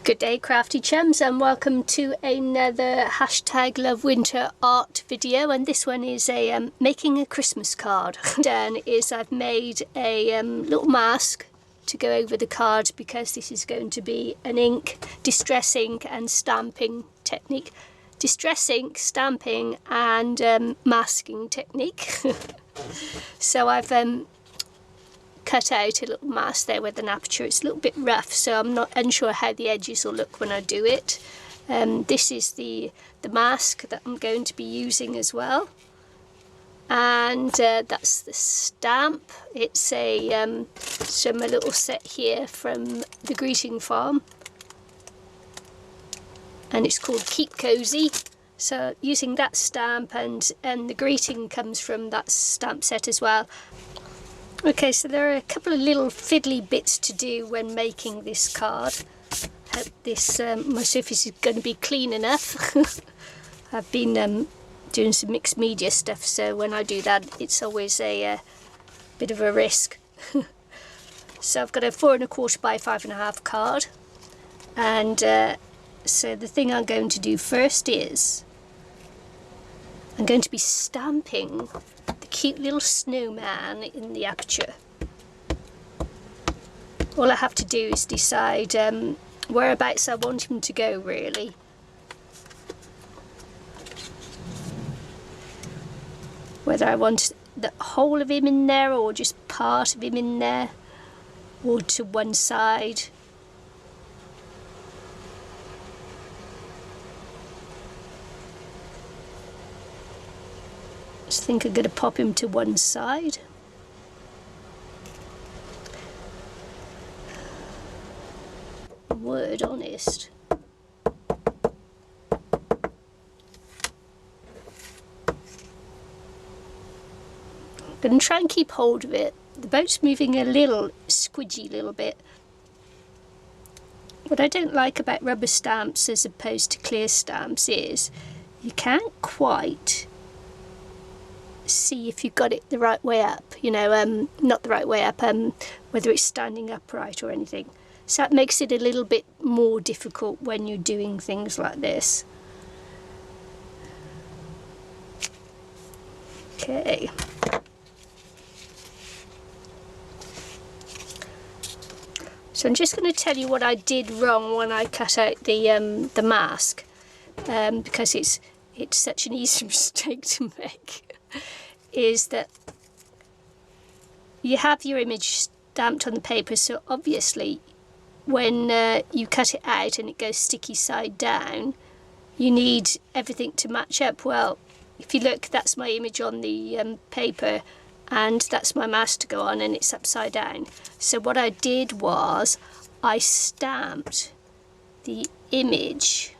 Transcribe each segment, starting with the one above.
Good day, crafty chums, and welcome to another #LoveWinter art video, and this one is a making a Christmas card. What I've done is I've made a little mask to go over the card because this is going to be an ink, distress ink and stamping technique. Distress ink, stamping and masking technique. So I've cut out a little mask there with an aperture. It's a little bit rough, so I'm not unsure how the edges will look when I do it. This is the mask that I'm going to be using as well, and that's the stamp. It's a little set here from the greeting farm, and it's called Keep Cozy. So using that stamp, and the greeting comes from that stamp set as well. Okay, so there are a couple of little fiddly bits to do when making this card. Hope this my surface is going to be clean enough. I've been doing some mixed media stuff, so when I do that it's always a bit of a risk. So I've got a 4 1/4 by 5 1/2 card, and so the thing I'm going to do first is I'm going to be stamping the cute little snowman in the aperture. All I have to do is decide whereabouts I want him to go, really. Whether I want the whole of him in there or just part of him in there, or to one side. I think I'm going to pop him to one side. Word honest. I'm going to try and keep hold of it. The boat's moving a little squidgy little bit. What I don't like about rubber stamps as opposed to clear stamps is you can't quite see if you've got it the right way up, you know, not the right way up, whether it's standing upright or anything. So that makes it a little bit more difficult when you're doing things like this. Okay. So I'm just going to tell you what I did wrong when I cut out the mask, because it's such an easy mistake to make. Is that you have your image stamped on the paper, so obviously when you cut it out and it goes sticky side down, you need everything to match up. Well, if you look, that's my image on the paper, and that's my mask to go on, and it's upside down. So what I did was I stamped the image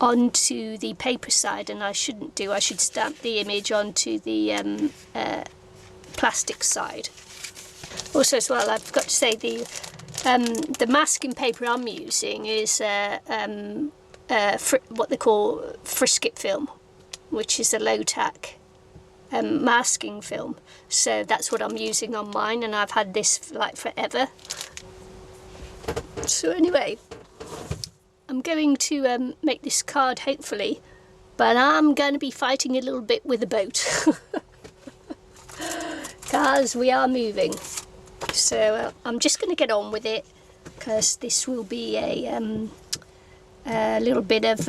onto the paper side, and I shouldn't do. I should stamp the image onto the plastic side. Also, as well, I've got to say the masking paper I'm using is what they call frisket film, which is a low-tack masking film. So that's what I'm using on mine, and I've had this like forever. So anyway, I'm going to make this card, hopefully, but I'm going to be fighting a little bit with the boat. Because we are moving. So I'm just going to get on with it, because this will be a little bit of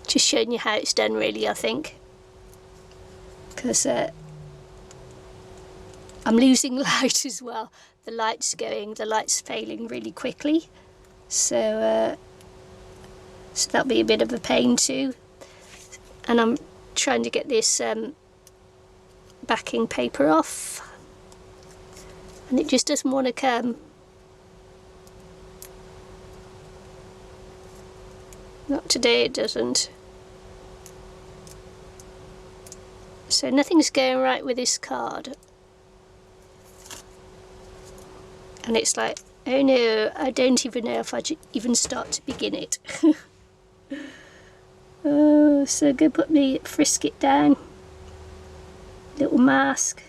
just showing you how it's done, really, I think. Because I'm losing light as well. The light's failing really quickly. So that'll be a bit of a pain too, and I'm trying to get this backing paper off, and it just doesn't want to come. Not today, it doesn't. So nothing's going right with this card, and it's like, oh no, I don't even know if I should even start to begin it. Oh, so go put me frisket down. Little mask.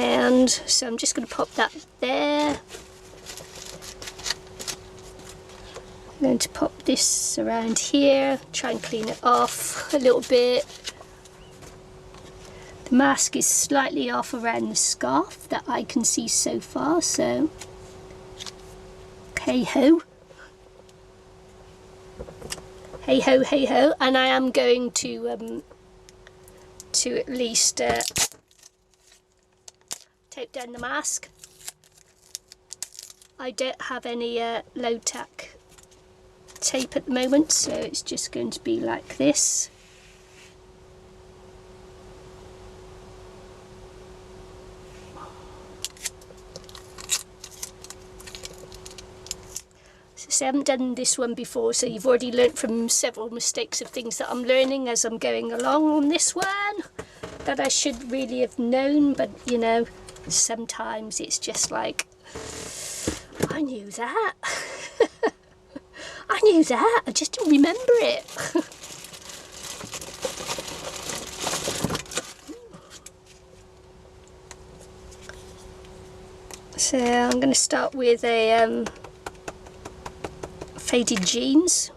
And so I'm just going to pop that there. I'm going to pop this around here, try and clean it off a little bit. The mask is slightly off around the scarf that I can see so far, so hey ho. Hey ho, hey ho. And I am going to at least tape down the mask. I don't have any low tack tape at the moment, so it's just going to be like this. So I haven't done this one before, so you've already learnt from several mistakes of things that I'm learning as I'm going along on this one that I should really have known, but you know, sometimes it's just like, I knew that. I knew that, I just didn't remember it. So I'm going to start with a faded jeans.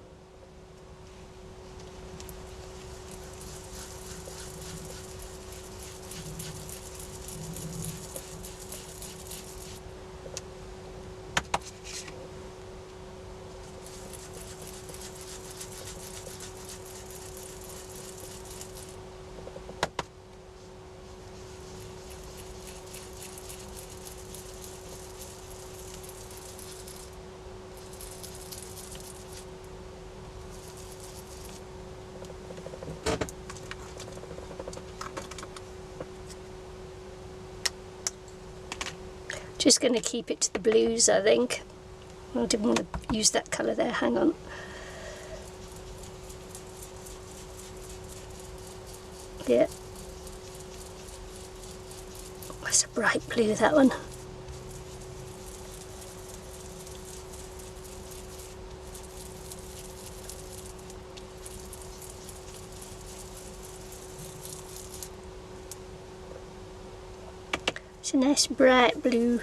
Just going to keep it to the blues, I think. I didn't want to use that colour there, hang on. Yeah. That's a bright blue, that one. It's a nice bright blue.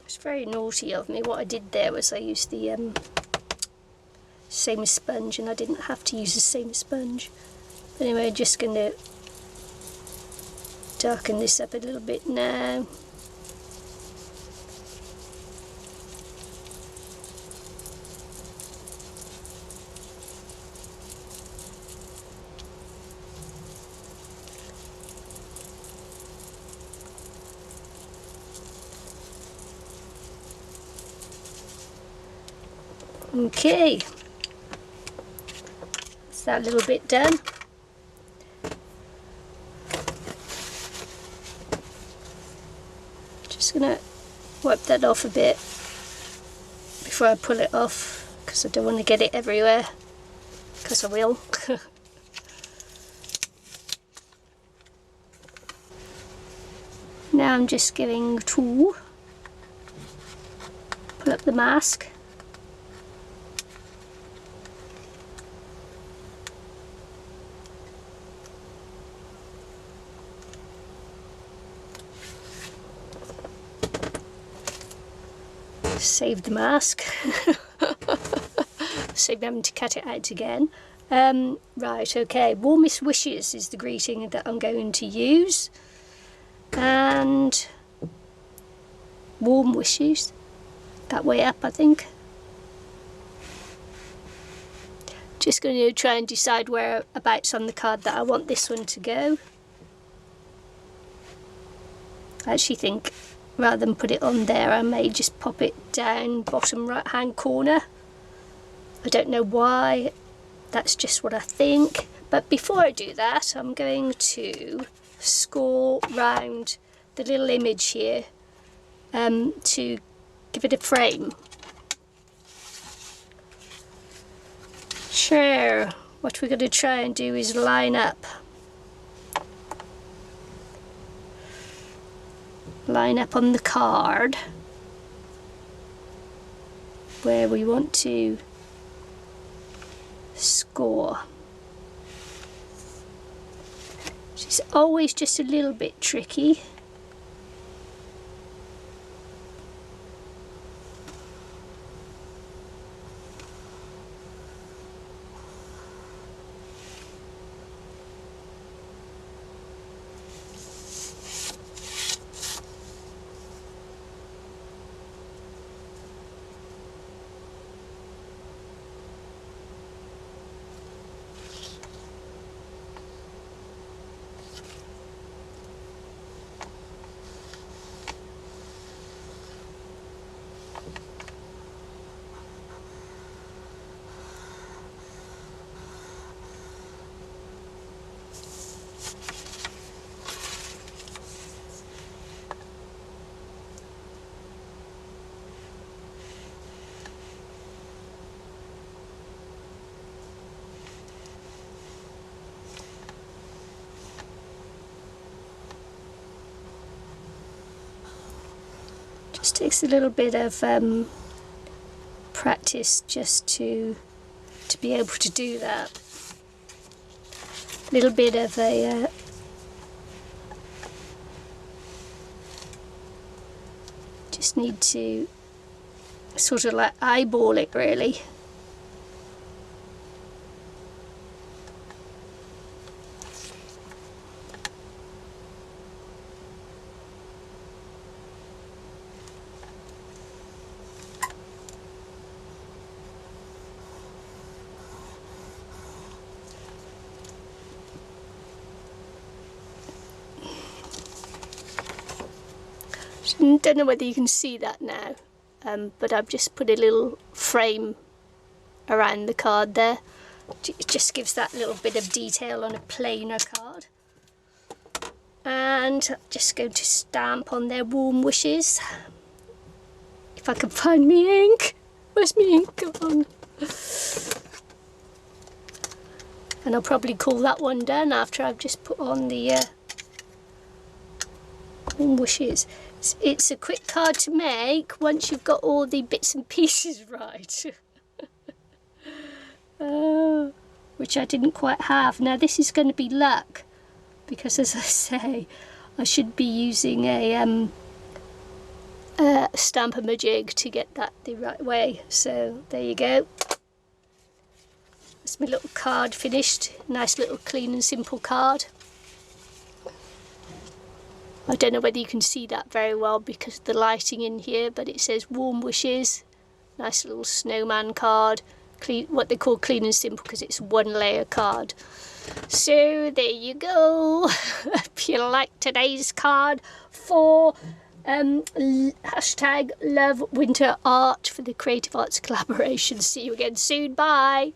It's very naughty of me. What I did there was I used the same as sponge, and I didn't have to use the same as sponge. But anyway, I'm just going to darken this up a little bit now. Okay, that's that little bit done. Just gonna wipe that off a bit before I pull it off, because I don't want to get it everywhere, because I will. Now I'm just going to pull up the mask. Save the mask. Save having to cut it out again. Right, okay. Warmest wishes is the greeting that I'm going to use. And warm wishes. That way up, I think. Just going to try and decide whereabouts on the card that I want this one to go. I actually think, rather than put it on there, I may just pop it down bottom right hand corner. I don't know why, that's just what I think. But before I do that, I'm going to score round the little image here to give it a frame. Sure, what we're going to try and do is line up on the card where we want to score. It's always just a little bit tricky. Just takes a little bit of practice just to be able to do that. A little bit of a just need to sort of like eyeball it really. Don't know whether you can see that now, but I've just put a little frame around the card there. It just gives that little bit of detail on a plainer card. And I'm just going to stamp on their warm wishes. If I can find me ink. Where's my ink gone? And I'll probably call that one done after I've just put on the warm wishes. It's a quick card to make once you've got all the bits and pieces right. Which I didn't quite have. Now this is going to be luck, because as I say, I should be using a Stamp-A-Majig to get that the right way. So there you go. That's my little card finished. Nice little clean and simple card. I don't know whether you can see that very well because of the lighting in here, but it says warm wishes. Nice little snowman card. Clean, what they call clean and simple, because it's one layer card. So there you go. If you like today's card for hashtag Love Winter Art for the Creative Arts Collaboration. See you again soon. Bye.